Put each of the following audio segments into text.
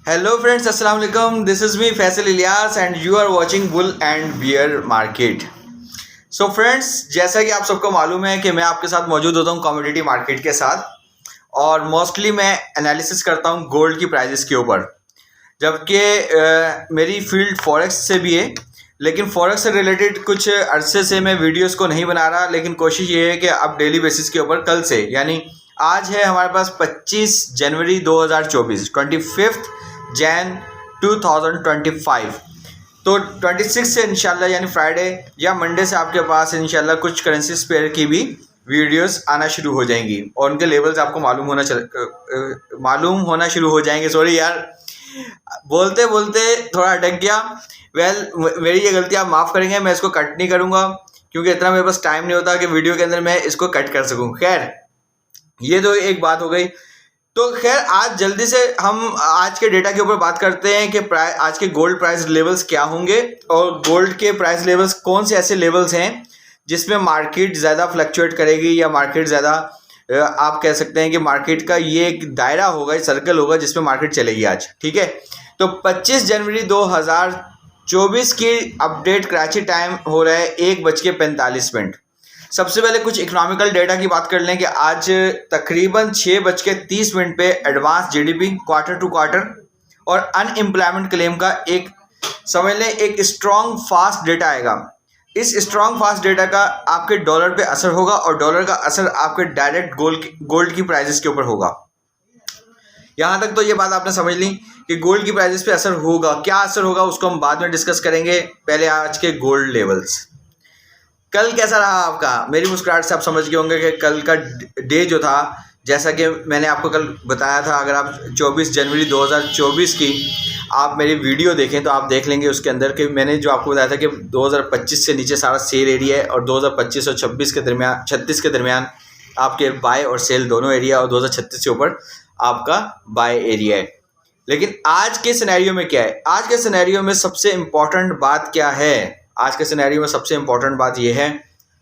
Hello friends, अस्सलाम वालेकुम। This is me Faisal Ilyas and you are watching bull and bear market. So friends, जैसा कि आप सबको मालूम है कि मैं आपके साथ मौजूद होता हूँ कमोडिटी मार्केट के साथ, और मोस्टली मैं एनालिसिस करता हूँ गोल्ड की प्राइजेस के ऊपर। जबकि मेरी फील्ड फॉरेक्स से भी है, लेकिन फॉरेक्स से रिलेटेड कुछ अरसे से मैं वीडियोस को नहीं बना रहा, लेकिन कोशिश ये है कि अब डेली बेसिस के ऊपर कल से, यानी आज है हमारे पास 25 जनवरी 2024, 25 जैन 2025। तो 26 से इंशाल्लाह यानी फ्राइडे या मंडे से आपके पास इंशाल्लाह कुछ करेंसी पेयर की भी वीडियोस आना शुरू हो जाएंगी और उनके लेवल्स आपको मालूम होना शुरू हो जाएंगे। सॉरी यार, बोलते बोलते थोड़ा अटक गया। मेरी ये गलती आप माफ़ करेंगे, मैं इसको कट नहीं करूँगा क्योंकि इतना मेरे पास टाइम नहीं होता कि वीडियो के अंदर मैं इसको कट कर सकूँ। खैर, ये तो एक बात हो गई। तो खैर, आज जल्दी से हम आज के डेटा के ऊपर बात करते हैं कि आज के गोल्ड प्राइस लेवल्स क्या होंगे और गोल्ड के प्राइस लेवल्स कौन से ऐसे लेवल्स हैं जिसमें मार्केट ज़्यादा फ्लक्चुएट करेगी, या मार्केट ज़्यादा आप कह सकते हैं कि मार्केट का ये एक दायरा होगा, सर्कल होगा जिसमें मार्केट चलेगी आज। ठीक है, तो 25 जनवरी 2024 की अपडेट कराची टाइम हो रहा है 1:45। सबसे पहले कुछ इकोनॉमिकल डेटा की बात कर लें कि आज तकरीबन 6:30 पे advance GDP quarter to quarter और अनएम्प्लॉयमेंट क्लेम का एक समझ लें एक स्ट्रॉन्ग फास्ट डेटा आएगा। इस स्ट्रॉन्ग फास्ट डेटा का आपके डॉलर पे असर होगा और डॉलर का असर आपके डायरेक्ट गोल्ड की प्राइजेस के ऊपर होगा। यहाँ तक तो ये बात आपने समझ ली कि गोल्ड की प्राइजेस पे असर होगा। क्या असर होगा उसको हम बाद में डिस्कस करेंगे, पहले आज के गोल्ड लेवल्स। कल कैसा रहा आपका? मेरी मुस्कुराहट से आप समझ गए होंगे कि कल का डे जो था, जैसा कि मैंने आपको कल बताया था, अगर आप 24 जनवरी 2024 की आप मेरी वीडियो देखें तो आप देख लेंगे उसके अंदर कि मैंने जो आपको बताया था कि 2025 से नीचे सारा सेल एरिया है और 2025 और 26 के दरमियान आपके बाय और सेल दोनों एरिया, और 2036 से ऊपर आपका बाय एरिया है। लेकिन आज के सिनेरियो में क्या है? आज के सिनेरियो में सबसे इम्पॉर्टेंट बात क्या है? आज के सिनेरियो में सबसे इम्पॉर्टेंट बात यह है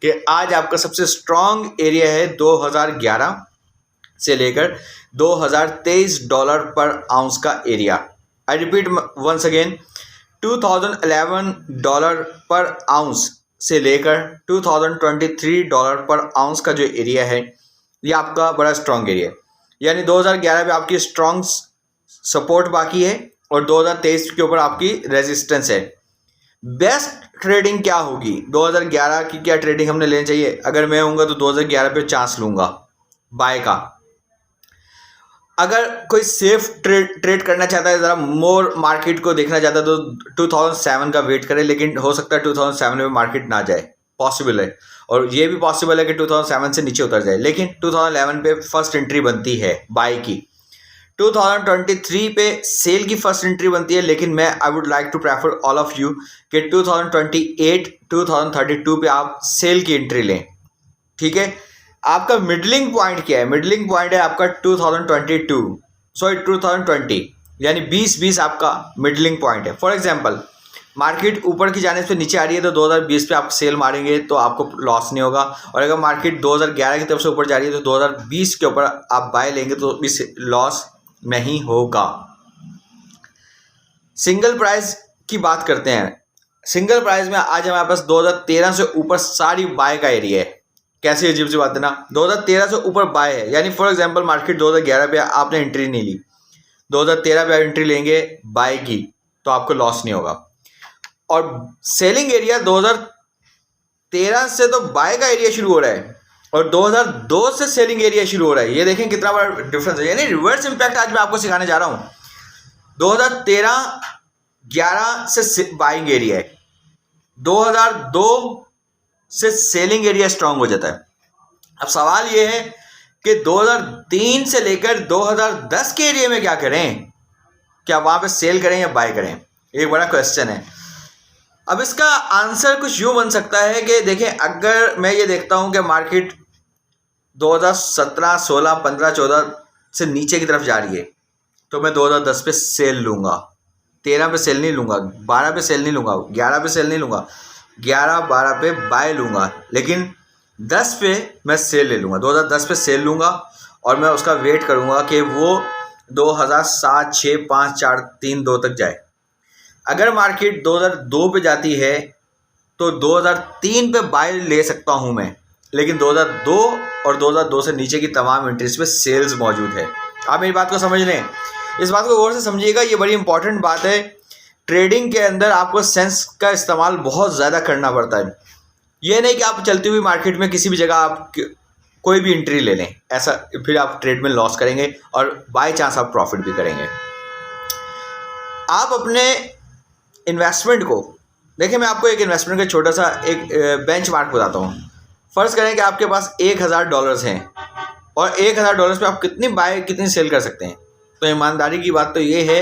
कि आज आपका सबसे स्ट्रॉन्ग एरिया है 2011 से लेकर 2023 डॉलर पर आउंस का एरिया। I repeat once again, 2011 dollar पर आउंस से लेकर 2023 डॉलर पर आउंस का जो एरिया है, ये आपका बड़ा स्ट्रॉन्ग एरिया है। यानी 2011 में आपकी स्ट्रॉन्ग सपोर्ट बाकी है और 2023 के ऊपर आपकी रेजिस्टेंस है। बेस्ट ट्रेडिंग क्या होगी? 2011 की क्या ट्रेडिंग हमने लेनी चाहिए? अगर मैं होऊंगा तो 2011 पे चांस लूंगा बाय का। अगर कोई सेफ ट्रेड करना चाहता है, ज़रा मोर मार्केट को देखना चाहता है, तो 2007 का वेट करे, लेकिन हो सकता है 2007 में मार्केट ना जाए, पॉसिबल है। और ये भी पॉसिबल है कि 2007 से नीचे उतर जाए, लेकिन 2011 पे फर्स्ट एंट्री बनती है बाय की। 2023 पे सेल की फर्स्ट एंट्री बनती है, लेकिन मैं I would like to prefer all of you कि 2028 2032 पे आप सेल की एंट्री लें। ठीक है, आपका मिडलिंग पॉइंट क्या है? मिडलिंग पॉइंट है आपका 2020, यानी 2020 आपका मिडलिंग पॉइंट है। फॉर एग्जांपल, मार्केट ऊपर की जाने से नीचे आ रही है तो 2020 पे आप सेल मारेंगे तो आपको लॉस नहीं होगा, और अगर मार्केट 2011 की तरफ से ऊपर जा रही है तो 2020 के ऊपर आप बाय लेंगे तो भी लॉस नहीं होगा। सिंगल प्राइस की बात करते हैं। सिंगल प्राइस में आज हमारे पास 2013 से ऊपर सारी बाय का एरिया है। कैसी अजीब सी बात है ना, 2013 से ऊपर बाय है। यानी फॉर एग्जांपल मार्केट 2011 पे आपने एंट्री नहीं ली, 2013 पे एंट्री लेंगे बाय की तो आपको लॉस नहीं होगा। और सेलिंग एरिया 2013 से तो बाय का एरिया शुरू हो रहा है और 2002 से सेलिंग एरिया शुरू हो रहा है। ये देखें कितना बड़ा डिफरेंस है, यानी रिवर्स इंपैक्ट आज मैं आपको सिखाने जा रहा हूं। 2013-11 से बाइंग एरिया है, 2002 से सेलिंग एरिया स्ट्रांग हो जाता है। अब सवाल ये है कि 2003 से लेकर 2010 के एरिया में क्या करें? क्या वहां पे सेल करें या बाय करें? एक बड़ा क्वेश्चन है। अब इसका आंसर कुछ यूं बन सकता है कि देखें, अगर मैं ये देखता हूं कि मार्केट 2017, 16, 15, 14 से नीचे की तरफ जा रही है तो मैं 2010 पे सेल लूँगा, 13 पे सेल नहीं लूँगा, 12 पे सेल नहीं लूँगा, 11 पे सेल नहीं लूँगा, 11, 12 पे बाय लूँगा, लेकिन 10 पे मैं सेल ले लूँगा। 2010 पे सेल लूँगा और मैं उसका वेट करूँगा कि वो 2007, 6, 5, 4, 3, 2 तक जाए। अगर मार्केट 2002 पे जाती है तो 2003 पे बाय ले सकता हूं मैं, लेकिन 2002 और 2002 से नीचे की तमाम एंट्रीज पे सेल्स मौजूद है। आप मेरी बात को समझ लें, इस बात को गौर से समझिएगा, ये बड़ी इंपॉर्टेंट बात है। ट्रेडिंग के अंदर आपको सेंस का इस्तेमाल बहुत ज़्यादा करना पड़ता है। ये नहीं कि आप चलती हुई मार्केट में किसी भी जगह आप कोई भी एंट्री ले लें, ऐसा फिर आप ट्रेड में लॉस करेंगे और बाय चांस आप प्रॉफिट भी करेंगे। आप अपने इन्वेस्टमेंट को देखिए, मैं आपको एक इन्वेस्टमेंट का छोटा सा एक बेंचमार्क बताता हूँ। फ़र्ज़ करें कि आपके पास $1000 हैं और $1000 पे आप कितनी बाय कितनी सेल कर सकते हैं। तो ईमानदारी की बात तो ये है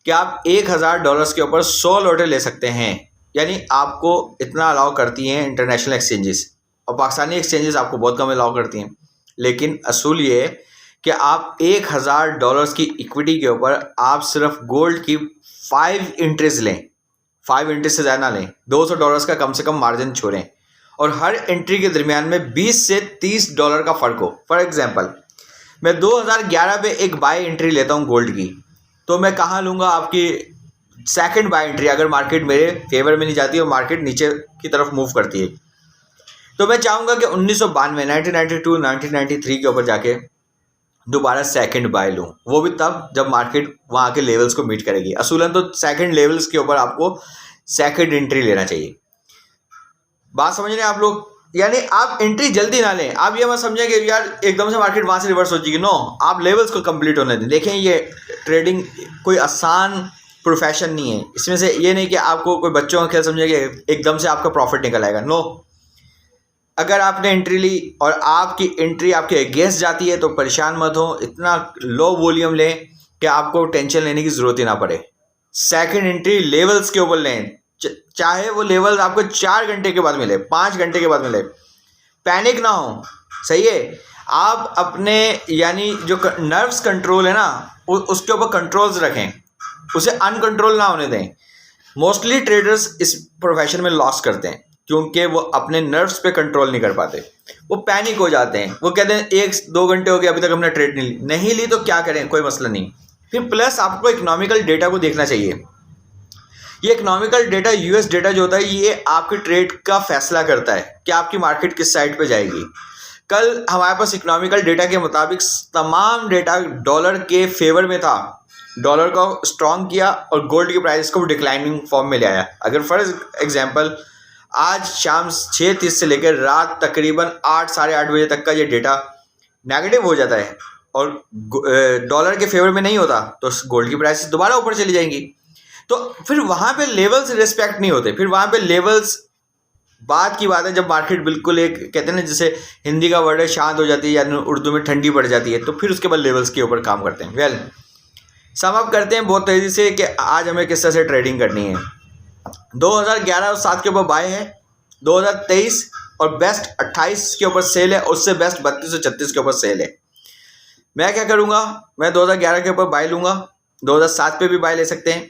कि आप $1000 के ऊपर 100 लॉटें ले सकते हैं, यानी आपको इतना अलाउ करती हैं इंटरनेशनल एक्सचेंजेस, और पाकिस्तानी एक्सचेंजेस आपको बहुत कम अलाउ करती हैं। लेकिन असूल ये है कि आप $1000 की इक्विटी के ऊपर आप सिर्फ गोल्ड की 5 एंट्रीज लें, 5 एंट्रीज से ज़्यादा लें, $200 का कम से कम मार्जिन छोड़ें, और हर एंट्री के दरमियान में $20 से $30 का फ़र्क हो। फॉर एग्जांपल, मैं 2011 पे एक बाय एंट्री लेता हूँ गोल्ड की, तो मैं कहाँ लूँगा आपकी सेकंड बाय एंट्री, अगर मार्केट मेरे फेवर में नहीं जाती और मार्केट नीचे की तरफ मूव करती है, तो मैं चाहूँगा कि 1992, 1992, 1993 के ऊपर जाके दोबारा सेकंड बाय लूँ, वो भी तब जब मार्केट वहाँ के लेवल्स को मीट करेगी। असूलन तो सेकंड लेवल्स के ऊपर आपको सेकंड एंट्री लेना चाहिए। बात समझ रहे हैं आप लोग? यानी आप एंट्री जल्दी ना लें। आप ये मत समझें कि यार एकदम से मार्केट वहाँ से रिवर्स हो जाएगी। नो, आप लेवल्स को कंप्लीट होने दें। देखें, ये ट्रेडिंग कोई आसान प्रोफेशन नहीं है। इसमें से ये नहीं कि आपको कोई बच्चों का खेल समझे कि एकदम से आपका प्रॉफिट निकल आएगा। नो, अगर आपने एंट्री ली और आपकी एंट्री आपके अगेंस्ट जाती है तो परेशान मत हो, इतना लो वॉल्यूम लें कि आपको टेंशन लेने की ज़रूरत ही ना पड़े। सेकंड एंट्री लेवल्स के ऊपर लें, चाहे वो लेवल्स आपको 4 घंटे के बाद मिले, 5 घंटे के बाद मिले, पैनिक ना हो। सही है, आप अपने यानी जो नर्व्स कंट्रोल है ना, उसके ऊपर कंट्रोल्स रखें, उसे अनकंट्रोल ना होने दें। मोस्टली ट्रेडर्स इस प्रोफेशन में लॉस करते हैं क्योंकि वो अपने नर्व्स पे कंट्रोल नहीं कर पाते, वो पैनिक हो जाते हैं। वो कहते हैं 1-2 घंटे हो गए अभी तक हमने ट्रेड नहीं ली, तो क्या करें, कोई मसला नहीं। फिर प्लस आपको इकोनॉमिकल डेटा को देखना चाहिए। ये इकोनॉमिकल डेटा, यूएस डेटा जो होता है, ये आपके ट्रेड का फैसला करता है कि आपकी मार्केट किस साइड पे जाएगी। कल हमारे पास इकोनॉमिकल डेटा के मुताबिक तमाम डेटा डॉलर के फेवर में था, डॉलर को स्ट्रॉन्ग किया और गोल्ड की प्राइस को डिक्लाइनिंग फॉर्म में ले आया। अगर फॉर एग्जांपल आज शाम 6:30 से लेकर रात तकरीबन 8, साढ़े 8 बजे तक का ये डेटा नेगेटिव हो जाता है और डॉलर के फेवर में नहीं होता, तो गोल्ड की प्राइस दोबारा ऊपर चली जाएंगी। तो फिर वहाँ पे लेवल्स रिस्पेक्ट नहीं होते। फिर वहाँ पे लेवल्स, बात की बात है जब मार्केट बिल्कुल एक कहते हैं ना, जैसे हिंदी का वर्ड है शांत हो जाती है, यानी उर्दू में ठंडी पड़ जाती है, तो फिर उसके बाद लेवल्स के ऊपर काम करते हैं। वेल, सम अप करते हैं बहुत तेज़ी से कि आज हमें किस तरह से ट्रेडिंग करनी है। 2011 और 7 के ऊपर बाय है, 2023 और बेस्ट 28 के ऊपर सेल है, उससे बेस्ट 32 और 36 के ऊपर सेल है। मैं क्या करूँगा, मैं 2011 के ऊपर बाय लूँगा, 2007 पे भी बाय ले सकते हैं,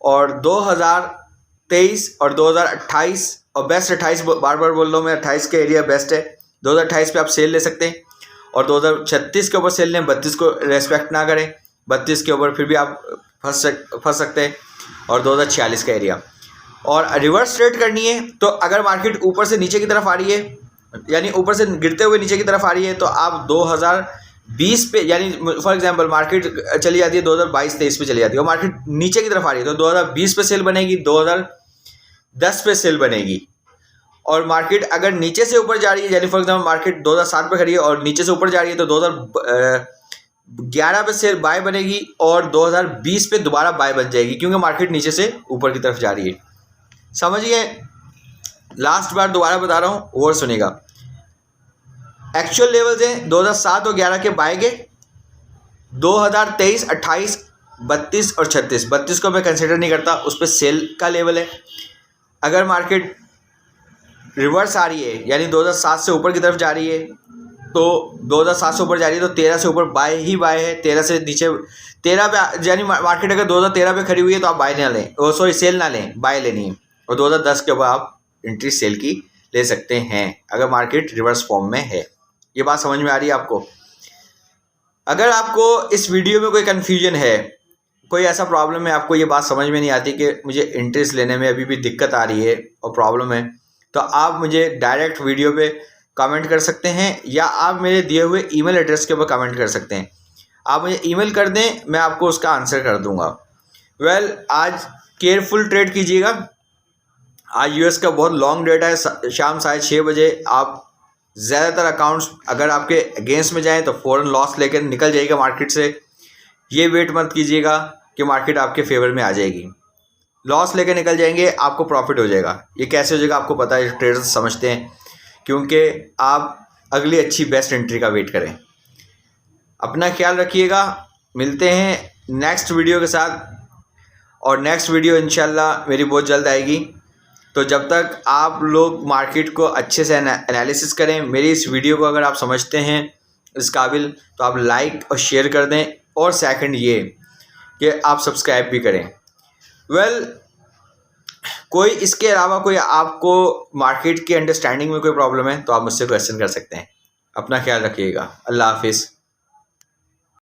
और 2023 और 2028 और बेस्ट 28, बार बार बोल रहा हूँ मैं, 28 के एरिया बेस्ट है, 2028 पे आप सेल ले सकते हैं, और 2036 के ऊपर सेल लें, 32 को रेस्पेक्ट ना करें, 32 के ऊपर फिर भी आप फंस सकते हैं, और 2046 का एरिया। और रिवर्स ट्रेड करनी है तो अगर मार्केट ऊपर से नीचे की तरफ आ रही है, यानी ऊपर से गिरते हुए नीचे की तरफ आ रही है, तो आप 2020 पे, यानी फॉर एग्जांपल मार्केट चली जाती है 2022-23 पे चली जाती है और मार्केट नीचे की तरफ आ रही है, तो 2020 पे सेल बनेगी, 2010 पे सेल बनेगी। और मार्केट अगर नीचे से ऊपर जा रही है, यानी फॉर एग्जांपल मार्केट 2007 पे खड़ी है और नीचे से ऊपर जा रही है, तो 2011 पे सेल बाय बनेगी और 2020 पे दोबारा बाय बन जाएगी, क्योंकि मार्केट नीचे से ऊपर की तरफ जा रही है। समझिए, लास्ट बार दोबारा बता रहा हूँ और सुनिएगा। एक्चुअल लेवल्स हैं 2007 और 11 के बाय के, 2023, 28, 32 और 36। 32 को मैं कंसिडर नहीं करता, उस पर सेल का लेवल है। अगर मार्केट रिवर्स आ रही है, यानी 2007 से ऊपर की तरफ जा रही है, तो 2007 से ऊपर जा रही है तो 13 से ऊपर बाय ही बाय है, 13 से नीचे 13 पे, यानी मार्केट अगर 2013 पे खड़ी हुई है तो आप बाय ना लें, सॉरी सेल ना लें, बाय लेनी है। और 2010 के ऊपर आप एंट्री सेल की ले सकते हैं अगर मार्केट रिवर्स फॉर्म में है। ये बात समझ में आ रही है आपको? अगर आपको इस वीडियो में कोई कन्फ्यूजन है, कोई ऐसा प्रॉब्लम है, आपको ये बात समझ में नहीं आती कि मुझे इंटरेस्ट लेने में अभी भी दिक्कत आ रही है और प्रॉब्लम है, तो आप मुझे डायरेक्ट वीडियो पे कमेंट कर सकते हैं या आप मेरे दिए हुए ईमेल एड्रेस के ऊपर कमेंट कर सकते हैं। आप मुझे ईमेल कर दें, मैं आपको उसका आंसर कर दूंगा। आज केयरफुल ट्रेड कीजिएगा। आज यूएस का बहुत लॉन्ग डेट है, शाम 6:30 बजे। आप ज़्यादातर अकाउंट्स अगर आपके अगेंस्ट में जाएं तो फ़ौरन लॉस लेकर निकल जाइएगा मार्केट से। ये वेट मत कीजिएगा कि मार्केट आपके फेवर में आ जाएगी। लॉस लेकर निकल जाएंगे, आपको प्रॉफिट हो जाएगा। ये कैसे हो जाएगा आपको पता है, ट्रेडर्स समझते हैं, क्योंकि आप अगली अच्छी बेस्ट एंट्री का वेट करें। अपना ख्याल रखिएगा। मिलते हैं नेक्स्ट वीडियो के साथ, और नेक्स्ट वीडियो इंशाल्लाह मेरी बहुत जल्द आएगी। तो जब तक आप लोग मार्केट को अच्छे से एनालिसिस करें, मेरी इस वीडियो को अगर आप समझते हैं इस काबिल, तो आप लाइक और शेयर कर दें, और सेकंड ये कि आप सब्सक्राइब भी करें। कोई इसके अलावा कोई आपको मार्केट की अंडरस्टैंडिंग में कोई प्रॉब्लम है तो आप मुझसे क्वेश्चन कर सकते हैं। अपना ख्याल रखिएगा। अल्लाह हाफिज़।